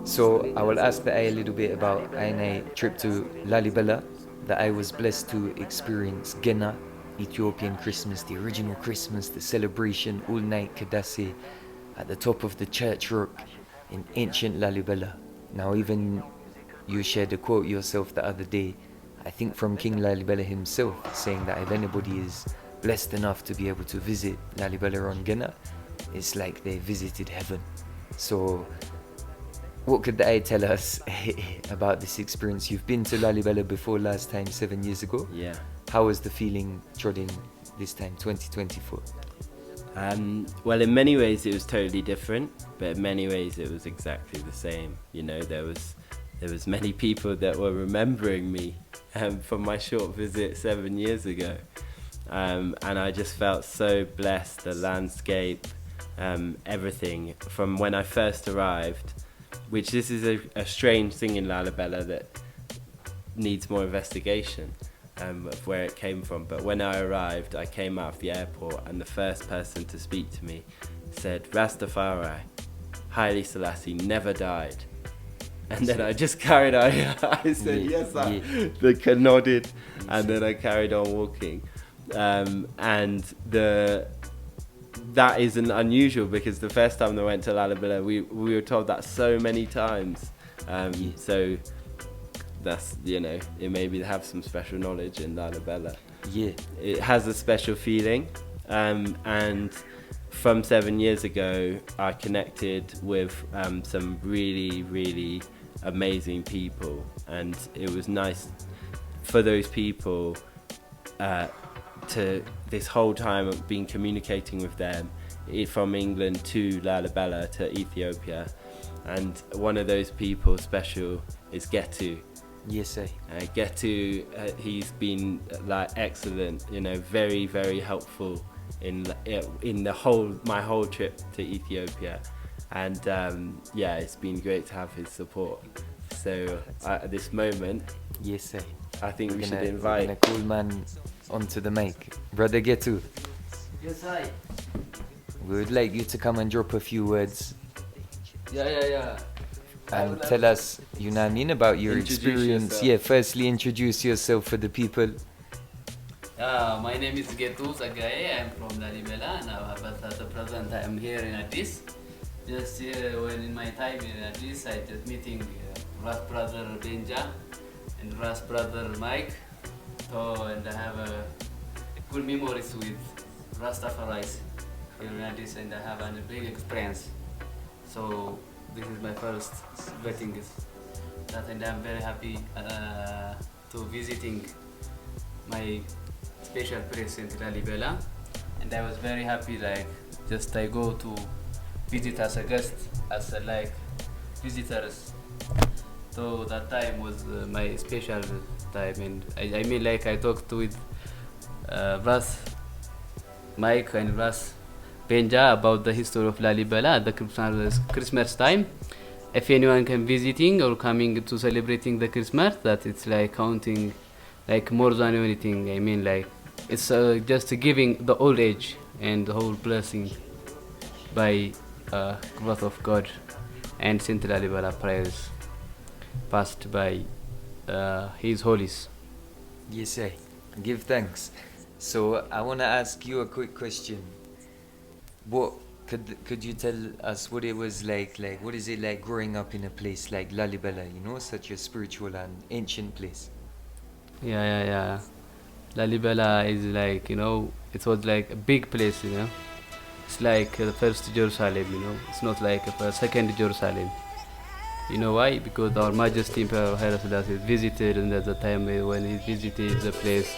So I will ask the eye a little bit about my trip to Lalibela, that I was blessed to experience Gena, Ethiopian Christmas, the original Christmas, the celebration, all-night Kadase at the top of the church rock in ancient Lalibela. Now even you shared a quote yourself the other day, I think from King Lalibela himself, saying that if anybody is blessed enough to be able to visit Lalibela on Gena, it's like they visited heaven. So what could I tell us about this experience? You've been to Lalibela before last time, 7 years ago. Yeah. How was the feeling trodding this time, 2024? Well, in many ways it was totally different, but in many ways it was exactly the same. You know, there was many people that were remembering me from my short visit 7 years ago, and I just felt so blessed. The landscape, everything from when I first arrived. Which this is a strange thing in Lalibela that needs more investigation of where it came from. But when I arrived, I came out of the airport and the first person to speak to me said, "Rastafari, Haile Selassie never died." And then I just carried on. I said, "Yes, I." They nodded, and then I carried on walking. And that isn't unusual because the first time I went to Lalibela, we were told that so many times. So that's, you know, it maybe they have some special knowledge in Lalibela. Yeah. It has a special feeling. And from 7 years ago, I connected with some really, really amazing people. And it was nice for those people to this whole time I've been communicating with them from England to Lalibela to Ethiopia, and one of those people special is Getu. Yes, sir. Getu, he's been like excellent, you know, very, very helpful in my whole trip to Ethiopia, and yeah, it's been great to have his support. So at this moment, yes, sir, I think we should invite a cool man onto the mic. Brother Getu. Yes, hi. We would like you to come and drop a few words Yeah. and tell us, you know what I mean, about your Introduce experience. yourself. Yeah, firstly introduce yourself for the people. My name is Getu Tsegaye. I'm from Lalibela now, but at the present I am here in Addis. Just when in my time in Addis, I just meeting Ras brother Benji and Ras brother Mike. So, and I have good memories with Rastafari here in Addis, and I have a big experience. So this is my first wedding, that, and I'm very happy to visiting my special place in Lalibela, and I was very happy, like, just I go to visit as a guest, as a, like, visitors. So that time was my special time, and I mean, like, I talked with Ras Mike and Ras Benja about the history of Lalibela at the Christmas time. If anyone can visiting or coming to celebrating the Christmas, that it's like counting like more than anything. I mean, like, it's just giving the old age and the whole blessing by wrath of God and Saint Lalibela prayers passed by His Holies. Yes, sir. Give thanks. So I want to ask you a quick question. What could you tell us what it was like what is it like growing up in a place like Lalibela, you know, such a spiritual and ancient place? Yeah. Lalibela is like, you know, it was like a big place, you know. It's like the first Jerusalem, you know. It's not like a second Jerusalem. You know why? Because our Majesty Imperial Haile Selassie visited, and at the time when he visited the place,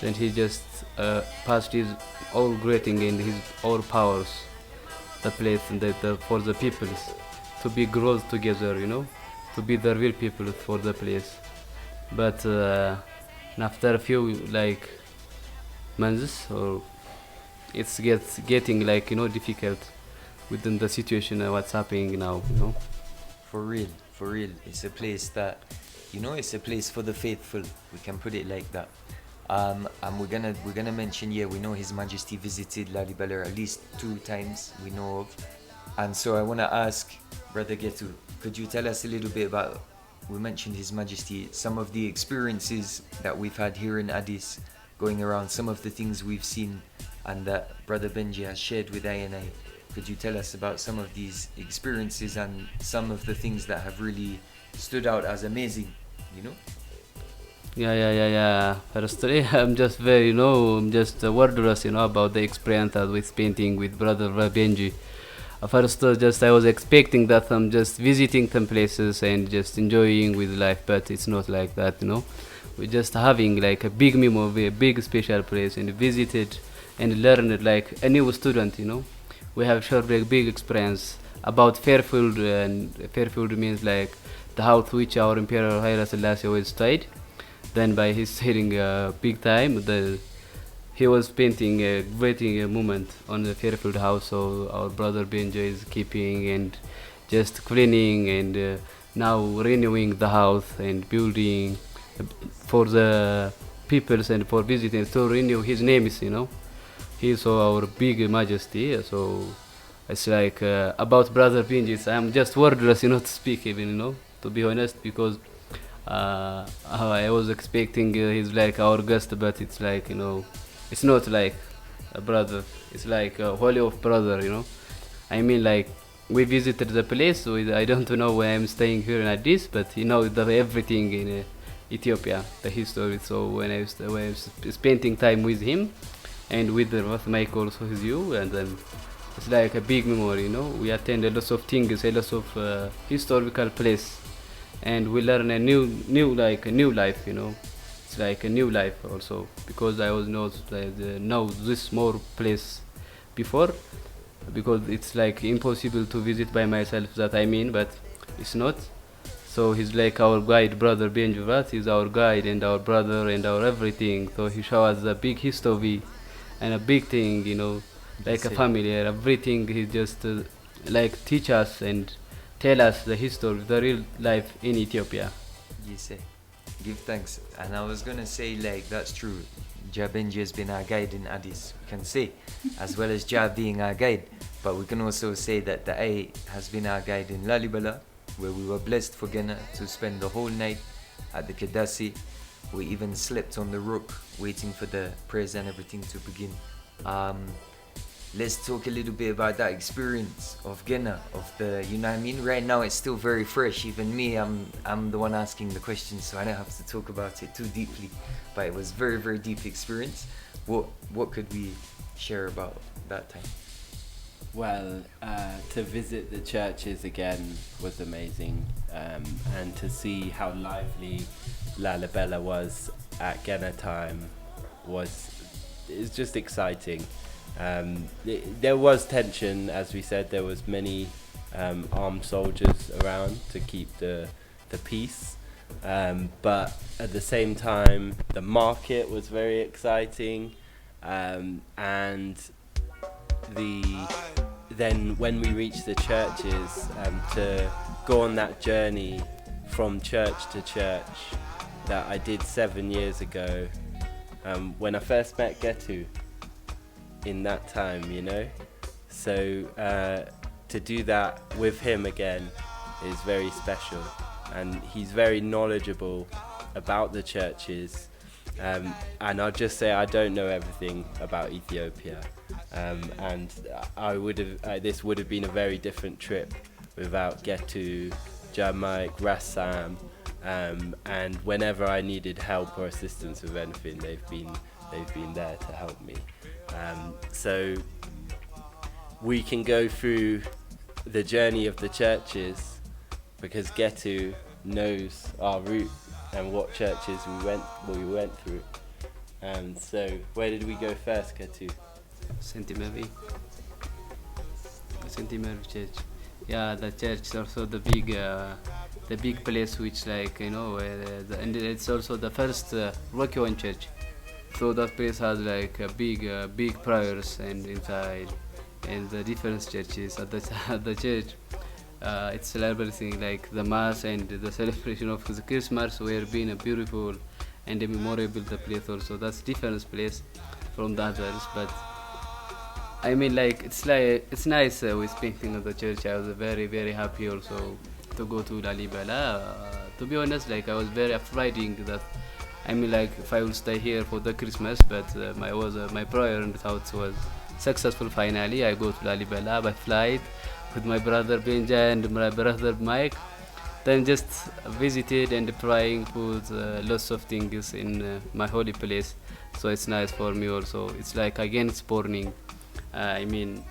then he just passed his all greeting and his all powers, the place, and for the peoples to be growth together, you know, to be the real people for the place. But after a few like months, or it's getting like, you know, difficult within the situation what's happening now, you know. For real. It's a place that, you know, it's a place for the faithful. We can put it like that. And we're gonna mention, yeah, we know His Majesty visited Lalibela at least 2 times we know of. And so I wanna ask Brother Getu, could you tell us a little bit about, we mentioned His Majesty, some of the experiences that we've had here in Addis, going around, some of the things we've seen and that Brother Benji has shared with INA. Could you tell us about some of these experiences and some of the things that have really stood out as amazing, you know? Yeah. Firstly, I'm just very, I'm just wordless, about the experience that with painting with Brother Benji. First, just I was expecting that I'm just visiting some places and just enjoying with life, but it's not like that, We're just having like a big memory, a big special place, and visited and learned like a new student, We have shared a big experience about Fairfield, and Fairfield means like the house which our Imperial Haile Selassie I stayed. Then by his hitting big time, he was painting a great moment on the Fairfield House. So our brother Benji is keeping and just cleaning and now renewing the house and building for the peoples and for visitors to renew his names. He's our big Majesty. So it's like about Brother Benji. I'm just wordless, to speak even, to be honest, because. I was expecting he's like our guest, but it's like it's not like a brother. It's like a holy of brother. I mean, like we visited the place. So I don't know why I'm staying here in Addis, but everything in Ethiopia, the history. So when I was spending time with him and with Mike also with you, and then it's like a big memory. We attend a lot of things, a lot of historical place. And we learn a new life, It's like a new life also, because I was know this more place before, because it's like impossible to visit by myself. But it's not. So he's like our guide, Brother Benji. He's our guide and our brother and our everything. So he shows us a big history and a big thing, like a family, everything. He just like teach us and tell us the history, the real life in Ethiopia. Yes, give thanks. And I was gonna say, like, that's true. Jah Benji has been our guide in Addis, we can say, as well as Jah being our guide. But we can also say that the A has been our guide in Lalibela, where we were blessed for Gena to spend the whole night at the Kedasi. We even slept on the rook, waiting for the prayers and everything to begin. Let's talk a little bit about that experience of Gena, of the, right now it's still very fresh. Even me, I'm the one asking the questions, so I don't have to talk about it too deeply. But it was very, very deep experience. What could we share about that time? Well, to visit the churches again was amazing, and to see how lively Lalibela was at Gena time is just exciting. There was tension, as we said. There was many armed soldiers around to keep the peace, but at the same time the market was very exciting, and then when we reached the churches, to go on that journey from church to church that I did 7 years ago, when I first met Getu in that time, so to do that with him again is very special, and he's very knowledgeable about the churches, and I'll just say I don't know everything about Ethiopia, and this would have been a very different trip without Getu, Jah Mike, Rassam, and whenever I needed help or assistance with anything, they've been there to help me. So we can go through the journey of the churches because Getu knows our route and what churches we went through. And so where did we go first, Getu? St. Mary Church. Yeah, the church is also the big place which and it's also the first Rocky church. So that place has like a big prayers and inside, and the different churches at the church. It's celebrating like the mass and the celebration of the Christmas, where being a beautiful and a memorable the place also. That's different place from the others, but I mean it's nice with painting of the church. I was very, very happy also to go to Lalibela. To be honest, like I was very afraid that I mean, like if I will stay here for the Christmas, but my prayer and thoughts was successful. Finally, I go to Lalibela by flight with my brother Benji and my brother Mike. Then just visited and praying, put lots of things in my holy place. So it's nice for me also. It's like again it's burning. I mean,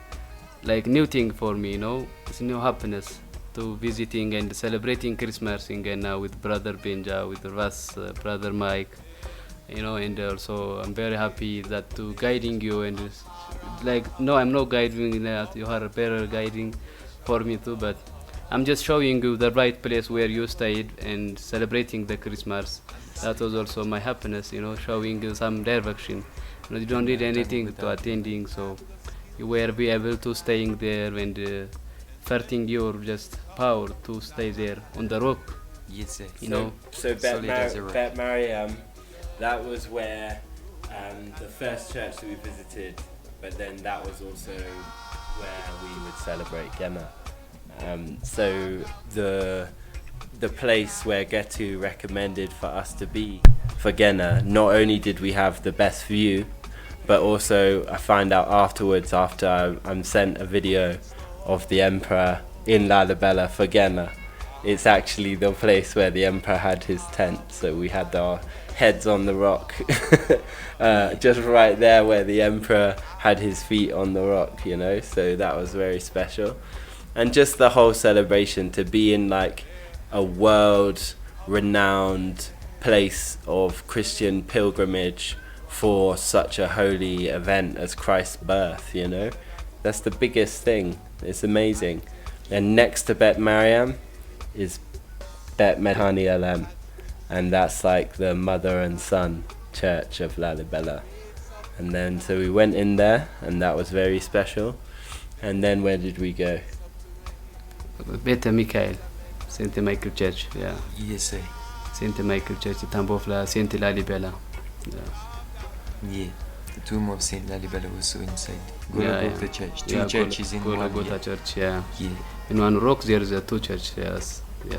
like new thing for me, you know. It's new happiness to visiting and celebrating Christmas in Gena with brother Benja, with Russ, brother Mike, you know. And also I'm very happy that to guiding you and like no, I'm not guiding that. You are better guiding for me too, but I'm just showing you the right place where you stayed and celebrating the Christmas. That was also my happiness, you know, showing you some direction. You know, you don't need anything to attending, so you will be able to staying there and farting your just power to stay there on the rock. Yes, you know. So Bet Mariam, that was where the first church that we visited, but then that was also where we would celebrate Gena. So the place where Getu recommended for us to be for Gena, not only did we have the best view, but also I found out afterwards, after I'm sent a video of the emperor in Lalibela for Gena. It's actually the place where the emperor had his tent, so we had our heads on the rock, just right there where the emperor had his feet on the rock, you know, so that was very special. And just the whole celebration, to be in like a world renowned place of Christian pilgrimage for such a holy event as Christ's birth, you know, that's the biggest thing. It's amazing. And next to Bet Mariam is Bet Medhani Alem, and that's like the mother and son church of Lalibela. And then so we went in there, and that was very special. And then where did we go? Beta Michael, Saint Michael Church, yeah. Yes, sir. Saint Michael Church, Tambofla, Saint Lalibela. Yeah, the tomb of Saint Lalibela was so inside. Golgotha Church, two churches in one. Golgotha Church, yeah. Yeah. In one rock there is a two church, yes. Yeah.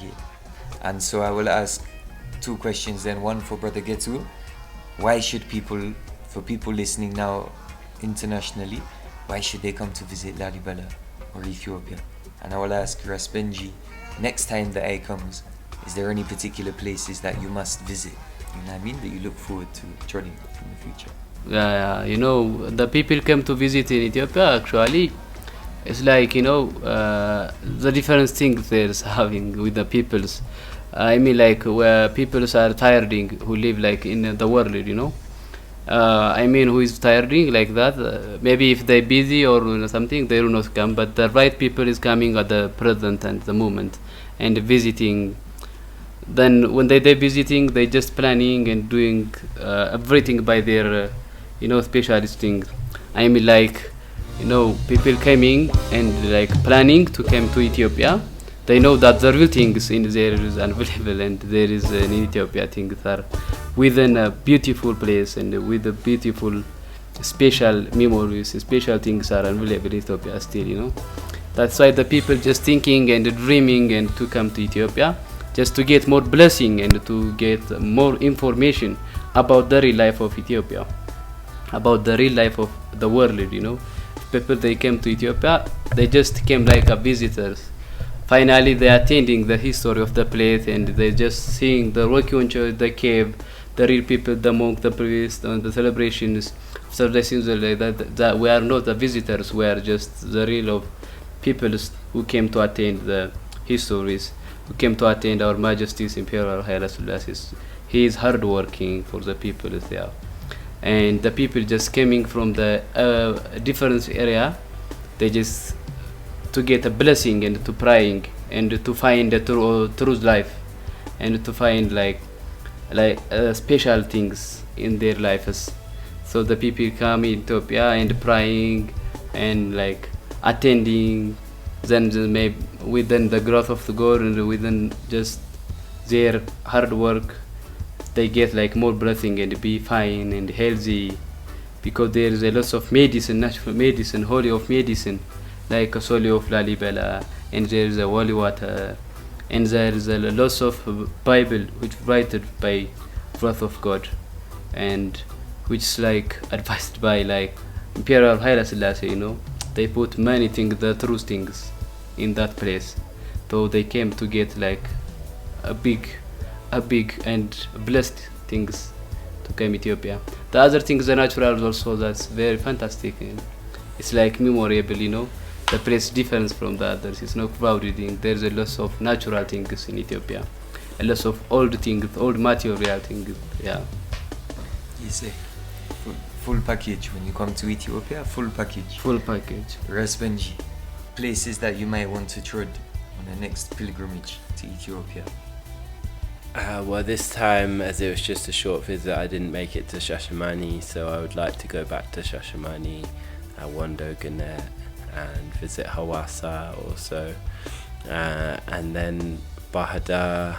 Yeah. And so I will ask two questions then, one for Brother Getu. Why should people, for people listening now internationally, why should they come to visit Lalibela or Ethiopia? And I will ask Jah Benji, next time the eye comes, is there any particular places that you must visit? You know what I mean? That you look forward to trodding in the future? Yeah, you know, the people come to visit in Ethiopia actually. It's like, you know, the different things there's having with the peoples. I mean, like where peoples are tiring who live like in the world, you know. I mean, who is tiring like that. Maybe if they're busy or something, they will not come. But the right people is coming at the present and the moment and visiting. Then when they're visiting, they just planning and doing everything by their, you know, specialist things. I mean, like, you know, people coming and like planning to come to Ethiopia. They know that the real things in there is unavailable, and there is in Ethiopia things are within a beautiful place and with a beautiful special memories, special things are unavailable in Ethiopia still, you know. That's why the people just thinking and dreaming and to come to Ethiopia just to get more blessing and to get more information about the real life of Ethiopia, about the real life of the world, you know. People, they came to Ethiopia, they just came like a visitors. Finally, they attending the history of the place and they just seeing the Rocky Church, the cave, the real people, the monk, the priest, and the celebrations. So they seem like that we are not the visitors, we are just the real of people who came to attend the histories, who came to attend our Majesty's Imperial Haile Selassie. He is hard working for the people there. And the people just coming from the different area, they just to get a blessing and to praying and to find the truth life and to find like special things in their lives. So the people come in Ethiopia and praying and like attending, then maybe within the growth of the God and within just their hard work, they get like more blessing and be fine and healthy, because there is a lot of medicine, natural medicine, holy of medicine, like a Soli of Lalibela and there is a holy water, and there is a lots of Bible which written by wrath of God, and which is like advised by like Imperial Haile Selassie, they put many things, the true things, in that place, so they came to get like a big and blessed things to come Ethiopia. The other things, the natural also, that's very fantastic. It's like memorable, the place difference from the others. It's not crowded. There's a lot of natural things in Ethiopia, a lot of old things, old material things. Yeah. You say full package when you come to Ethiopia. Full package. Full package. Ras Benji, places that you might want to trod on the next pilgrimage to Ethiopia. Well, this time, as it was just a short visit, I didn't make it to Shashamani, so I would like to go back to Shashamani, Wando, Gena, and visit Hawassa also, and then Bahada,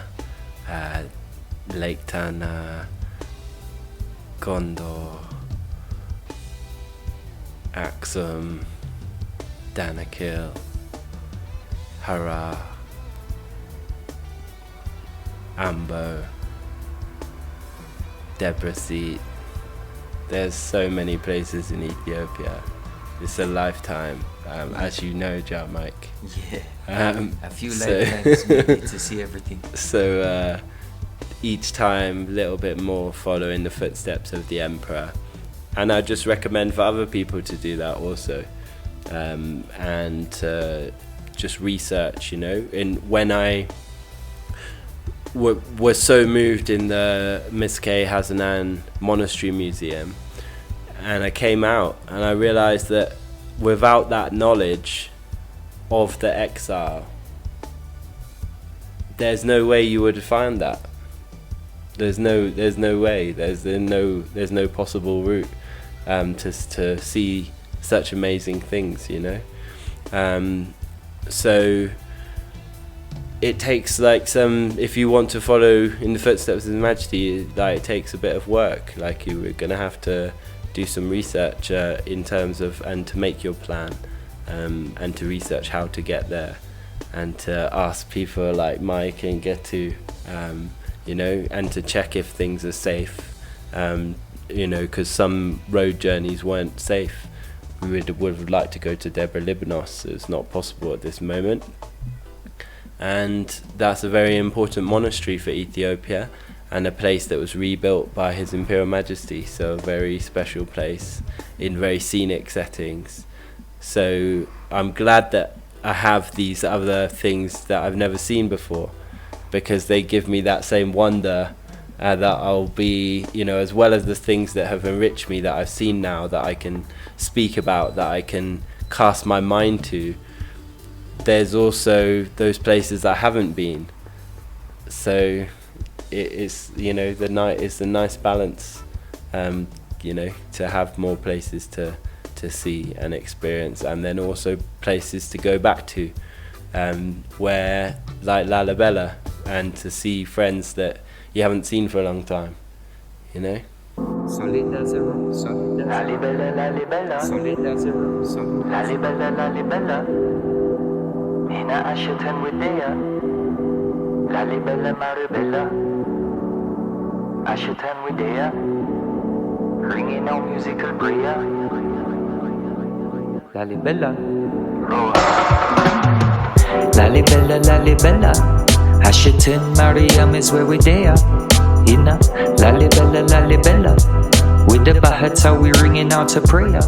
Lake Tana, Gondor, Axum, Danakil, Hara, Ambo, Debrasit. There's so many places in Ethiopia. It's a lifetime, as you know, Jah Mike. Yeah. A few lifetimes maybe to see everything. So each time a little bit more following the footsteps of the emperor, and I just recommend for other people to do that also, and just research, and when I was so moved in the Miskay Hazanan Monastery Museum, and I came out and I realized that without that knowledge of the exile, there's no way you would have found that. There's no way. There's no possible route to see such amazing things, So it takes if you want to follow in the footsteps of Majesty, it takes a bit of work. You were gonna have to do some research in terms of, and to make your plan, and to research how to get there, and to ask people like Mike and Getu, and to check if things are safe, because some road journeys weren't safe. We would have liked to go to Debre Libanos. It's not possible at this moment. And that's a very important monastery for Ethiopia, and a place that was rebuilt by His Imperial Majesty, so a very special place in very scenic settings. So I'm glad that I have these other things that I've never seen before, because they give me that same wonder that I'll be, as well as the things that have enriched me that I've seen now, that I can speak about, that I can cast my mind to. There's also those places I haven't been. So it's, the night is a nice balance, to have more places to see and experience, and then also places to go back to, where, like Lalibela, and to see friends that you haven't seen for a long time, Solid as a rock, solid as a rock. Lalibela, Lalibela, Solid as a rock, solid as a rock. Lalibela, Lalibela. هنا عشتها ودية Lalibela, Maribela. عشتها ودية ringing out musical prayer. Lalibela. Lalibela, Lalibela. Hashitin Mariam is where we're there. Hina, Lalibela, Lalibela. With the Bahata we ringing out a prayer.